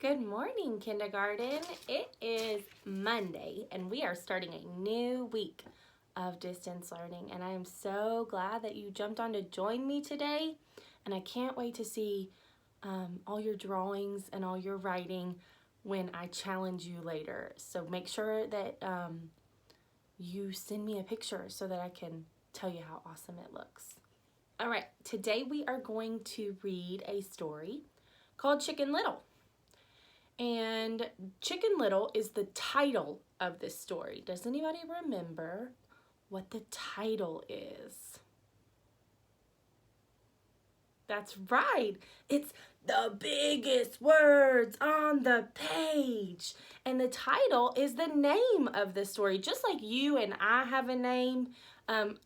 Good morning, kindergarten. It is Monday, and we are starting a new week of distance learning, and I am so glad that you jumped on to join me today, and I can't wait to see all your drawings and all your writing when I challenge you later. So make sure that you send me a picture so that I can tell you how awesome it looks. All right, today we are going to read a story called Chicken Little. And Chicken Little is the title of this story. Does anybody remember what the title is? That's right. It's the biggest words on the page. And the title is the name of the story. Just like you and I have a name,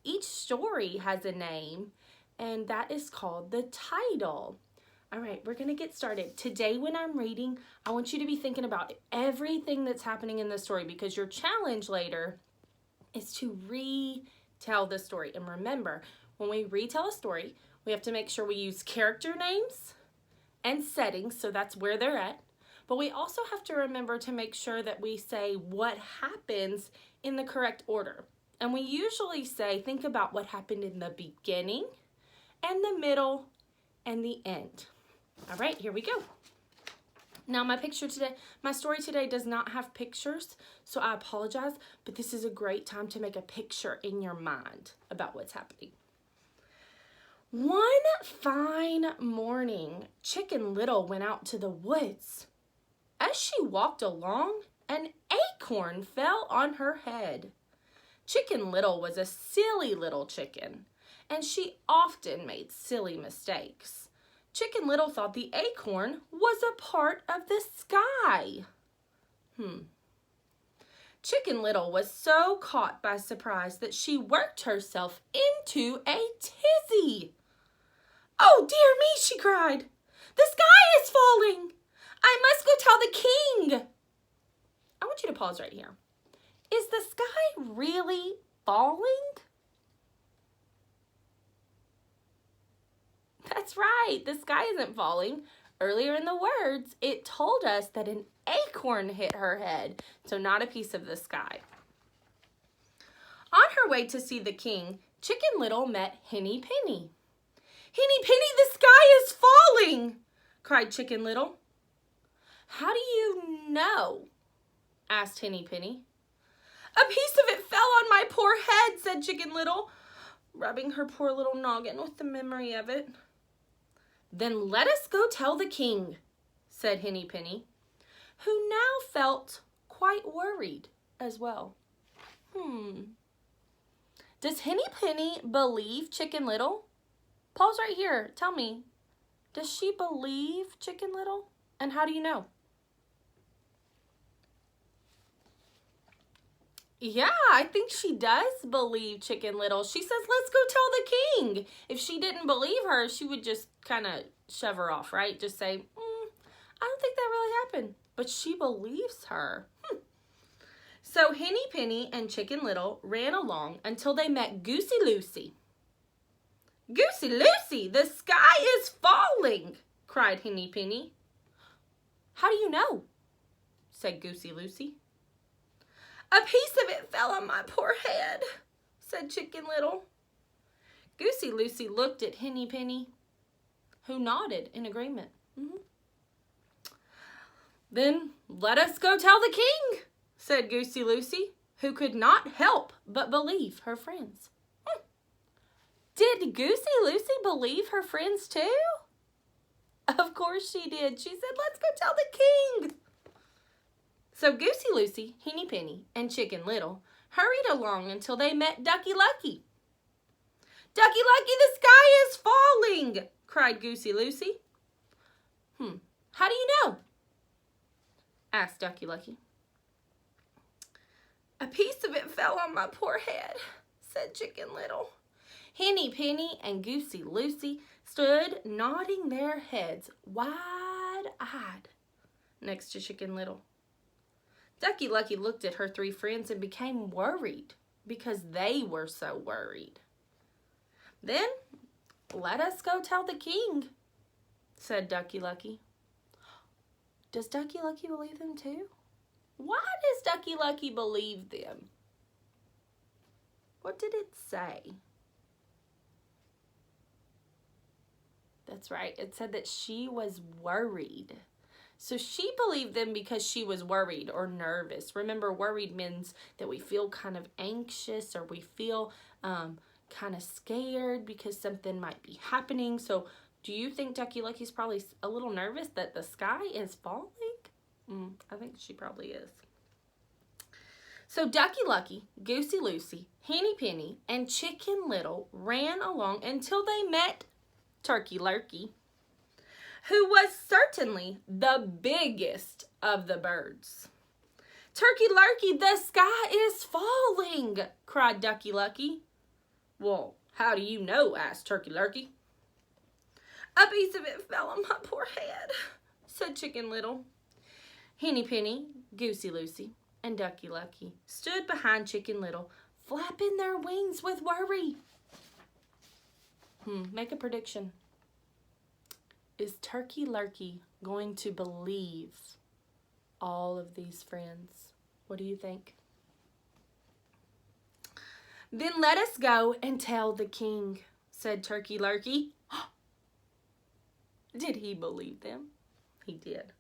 each story has a name, and that is called the title. All right, we're going to get started. Today when I'm reading, I want you to be thinking about everything that's happening in the story, because your challenge later is to retell the story. And remember, when we retell a story, we have to make sure we use character names and settings, so that's where they're at. But we also have to remember to make sure that we say what happens in the correct order. And we usually say, think about what happened in the beginning and the middle and the end. All right, here we go. Now my story today does not have pictures, so I apologize, but this is a great time to make a picture in your mind about what's happening. One fine morning, Chicken Little went out to the woods. As she walked along, an acorn fell on her head. Chicken Little was a silly little chicken, and she often made silly mistakes. Chicken Little thought the acorn was a part of the sky. Chicken Little was so caught by surprise that she worked herself into a tizzy. "Oh, dear me," she cried. "The sky is falling. I must go tell the king." I want you to pause right here. Is the sky really falling? That's right, the sky isn't falling. Earlier in the words, it told us that an acorn hit her head, so not a piece of the sky. On her way to see the king, Chicken Little met Henny Penny. "Henny Penny, the sky is falling!" cried Chicken Little. "How do you know?" asked Henny Penny. "A piece of it fell on my poor head," said Chicken Little, rubbing her poor little noggin with the memory of it. "Then let us go tell the king," said Henny Penny, who now felt quite worried as well. Does Henny Penny believe Chicken Little? Pause right here. Tell me, does she believe Chicken Little? And how do you know? Yeah, I think she does believe Chicken Little. She says, "Let's go tell the king." If she didn't believe her, she would just kind of shove her off, right? Just say, "I don't think that really happened." But she believes her. So Henny Penny and Chicken Little ran along until they met Goosey Lucy. "Goosey Lucy, the sky is falling," cried Henny Penny. "How do you know?" said Goosey Lucy. "A piece of it fell on my poor head," said Chicken Little. Goosey Lucy looked at Henny Penny, who nodded in agreement. "Then let us go tell the king," said Goosey Lucy, who could not help but believe her friends. Did Goosey Lucy believe her friends too? Of course she did. She said, "Let's go tell the king." So Goosey Lucy, Henny Penny, and Chicken Little hurried along until they met Ducky Lucky. "Ducky Lucky, the sky is falling," cried Goosey Lucy. How do you know?" asked Ducky Lucky. "A piece of it fell on my poor head," said Chicken Little. Henny Penny and Goosey Lucy stood nodding their heads wide-eyed next to Chicken Little. Ducky Lucky looked at her three friends and became worried because they were so worried. "Then let us go tell the king," said Ducky Lucky. Does Ducky Lucky believe them too? Why does Ducky Lucky believe them? What did it say? That's right. It said that she was worried. So she believed them because she was worried or nervous. Remember, worried means that we feel kind of anxious or we feel kind of scared because something might be happening. So do you think Ducky Lucky's probably a little nervous that the sky is falling? I think she probably is. So Ducky Lucky, Goosey Lucy, Henny Penny, and Chicken Little ran along until they met Turkey Lurkey, who was certainly the biggest of the birds. Turkey Lurkey, the sky is falling, cried Ducky Lucky. Well, how do you know? Asked Turkey Lurkey. A piece of it fell on my poor head, said Chicken Little. Henny Penny, Goosey Lucy, and Ducky Lucky stood behind Chicken Little, flapping their wings with worry. Make a prediction. Is Turkey Lurkey going to believe all of these friends? What do you think? Then let us go and tell the king, said Turkey Lurkey. Did he believe them? He did.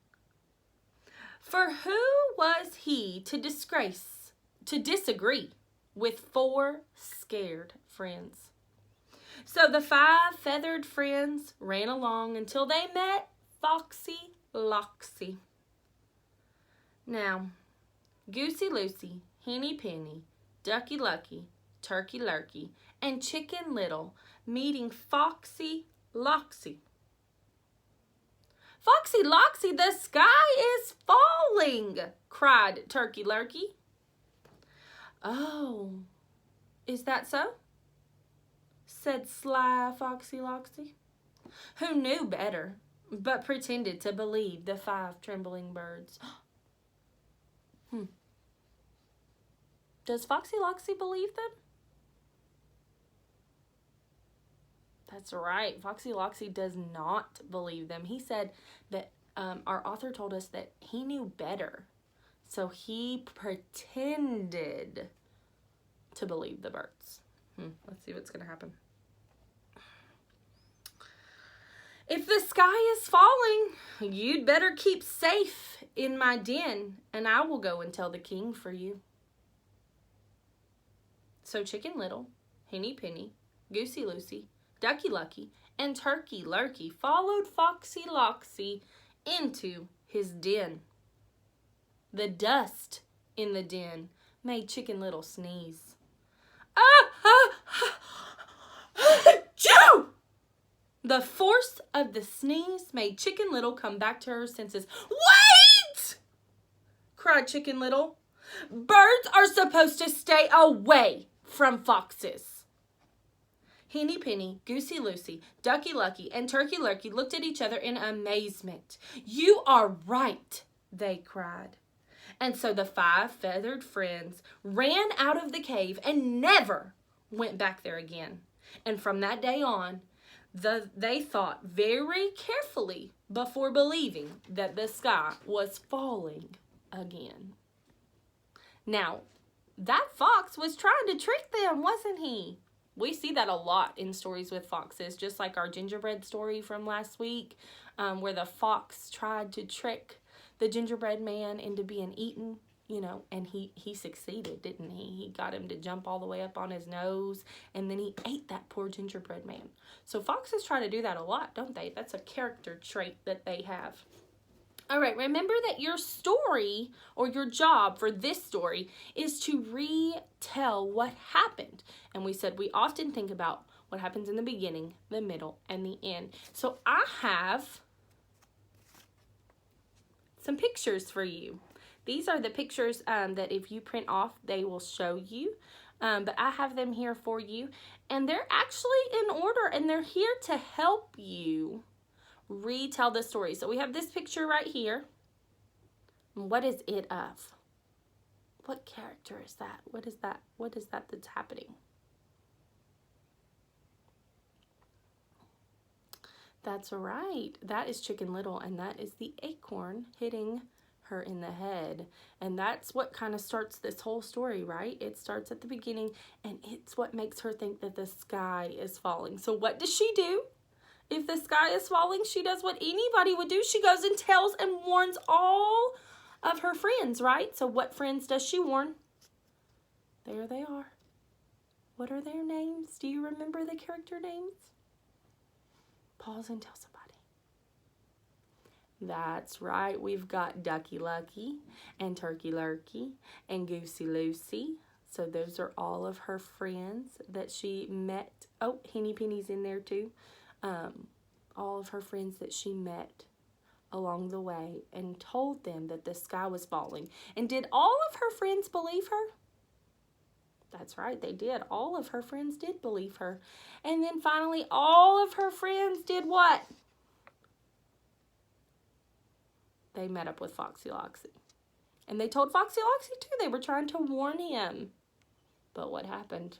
For who was he to disagree with 4 scared friends? So the 5 feathered friends ran along until they met Foxy Loxy. Now, Goosey Lucy, Henny Penny, Ducky Lucky, Turkey Lurkey, and Chicken Little meeting Foxy Loxy. Foxy Loxy, the sky is falling, cried Turkey Lurkey. Oh, is that so? Said sly Foxy Loxy, who knew better, but pretended to believe the 5 trembling birds. Does Foxy Loxy believe them? That's right. Foxy Loxy does not believe them. He said that our author told us that he knew better. So he pretended to believe the birds. Let's see what's going to happen. If the sky is falling, you'd better keep safe in my den, and I will go and tell the king for you. So Chicken Little, Henny Penny, Goosey Lucy, Ducky Lucky, and Turkey Lurkey followed Foxy Loxy into his den. The dust in the den made Chicken Little sneeze. Achoo! The force of the sneeze made Chicken Little come back to her senses. Wait! Cried Chicken Little. Birds are supposed to stay away from foxes. Henny Penny, Goosey Lucy, Ducky Lucky, and Turkey Lurkey looked at each other in amazement. You are right, they cried. And so the 5 feathered friends ran out of the cave and never went back there again. And from that day on, they thought very carefully before believing that the sky was falling again. Now, that fox was trying to trick them, wasn't he? We see that a lot in stories with foxes, just like our gingerbread story from last week, where the fox tried to trick the gingerbread man into being eaten, and he succeeded, didn't he? He got him to jump all the way up on his nose, and then he ate that poor gingerbread man. So foxes try to do that a lot, don't they? That's a character trait that they have. All right, remember that your story or your job for this story is to retell what happened. And we said we often think about what happens in the beginning, the middle, and the end. So I have some pictures for you. These are the pictures that if you print off, they will show you. But I have them here for you. And they're actually in order, and they're here to help you retell the story. So we have this picture right here. What is it of? What character is that? What is that? What is that that's happening? That's right. That is Chicken Little, and that is the acorn hitting her in the head. And that's what kind of starts this whole story, right? It starts at the beginning, and it's what makes her think that the sky is falling. So what does she do? If the sky is falling, she does what anybody would do. She goes and tells and warns all of her friends, right? So what friends does she warn? There they are. What are their names? Do you remember the character names? Pause and tell somebody. That's right. We've got Ducky Lucky and Turkey Lurkey and Goosey Lucy. So those are all of her friends that she met. Oh, Henny Penny's in there too. All of her friends that she met along the way and told them that the sky was falling. And did all of her friends believe her? That's right, they did. All of her friends did believe her. And then finally, all of her friends did what? They met up with Foxy Loxy. And they told Foxy Loxy too. They were trying to warn him. But what happened?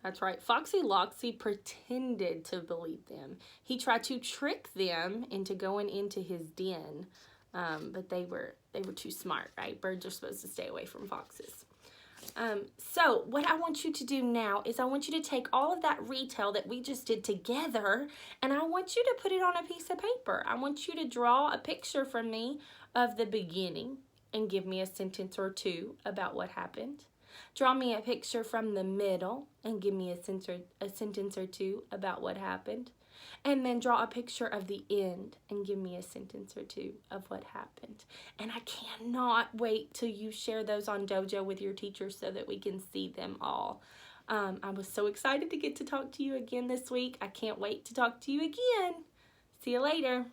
That's right. Foxy Loxy pretended to believe them. He tried to trick them into going into his den. But they were too smart, right? Birds are supposed to stay away from foxes. So what I want you to do now is I want you to take all of that retell that we just did together, and I want you to put it on a piece of paper. I want you to draw a picture from me of the beginning and give me a sentence or two about what happened. Draw me a picture from the middle and give me a sentence or two about what happened. And then draw a picture of the end and give me a sentence or two of what happened. And I cannot wait till you share those on Dojo with your teachers so that we can see them all. I was so excited to get to talk to you again this week. I can't wait to talk to you again. See you later.